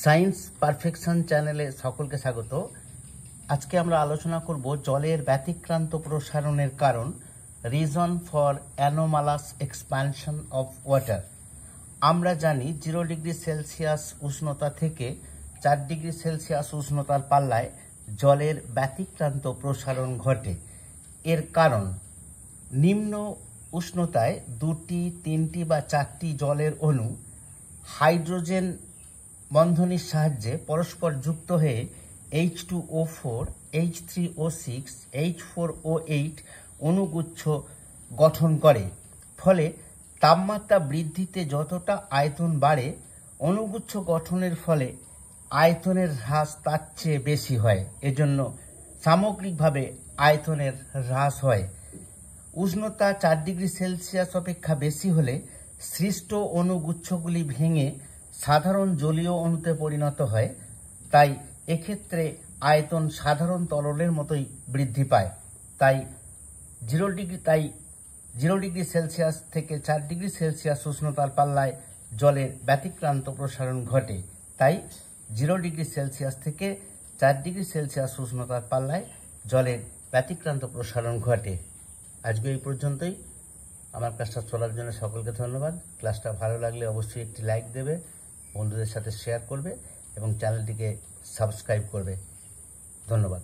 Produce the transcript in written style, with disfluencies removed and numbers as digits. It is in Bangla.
সায়েন্স পারফেকশন চ্যানেলে সকলকে স্বাগত। আজকে আমরা আলোচনা করব জলের ব্যতিক্রান্ত প্রসারণের কারণ, reason for anomalous expansion of water. আমরা জানি 0 ডিগ্রি সেলসিয়াস উষ্ণতা থেকে 4 ডিগ্রি সেলসিয়াস উষ্ণতার পাল্লায় জলের ব্যতিক্রান্ত প্রসারণ ঘটে। এর কারণ, নিম্ন উষ্ণতায় 2টি, 3টি বা 4টি জলের অণু হাইড্রোজেন বন্ধনীর সাহায্যে পরস্পর যুক্ত হয়ে H2O4, H3O6, H4O8 অণুগুচ্ছ গঠন করে। ফলে তাপমাত্রা বৃদ্ধিতে যতটা আয়তন বাড়ে, অণুগুচ্ছ গঠনের ফলে আয়তনের হ্রাস তার চেয়ে বেশি হয়। এজন্য সামগ্রিকভাবে আয়তনের হ্রাস হয়। উষ্ণতা 4 ডিগ্রি সেলসিয়াস অপেক্ষা বেশি হলে সৃষ্ট অণুগুচ্ছগুলি ভেঙে সাধারণ জলীয় অণুতে পরিণত হয়। তাই এক্ষেত্রে আয়তন সাধারণ তরলের মতোই বৃদ্ধি পায়। তাই 0 ডিগ্রি সেলসিয়াস থেকে 4 ডিগ্রি সেলসিয়াস উষ্ণতার পাল্লায় জলের ব্যতিক্রান্ত প্রসারণ ঘটে। তাই 0 ডিগ্রি সেলসিয়াস থেকে 4 ডিগ্রি সেলসিয়াস উষ্ণতার পাল্লায় জলের ব্যতিক্রান্ত প্রসারণ ঘটে। আজকে এই পর্যন্তই। আমার ক্লাসটা চলার জন্য সকলকে ধন্যবাদ। ক্লাসটা ভালো লাগলে অবশ্যই একটি লাইক দেবে, বন্ধুদের সাথে শেয়ার করবে এবং চ্যানেলটিকে সাবস্ক্রাইব করবে। ধন্যবাদ।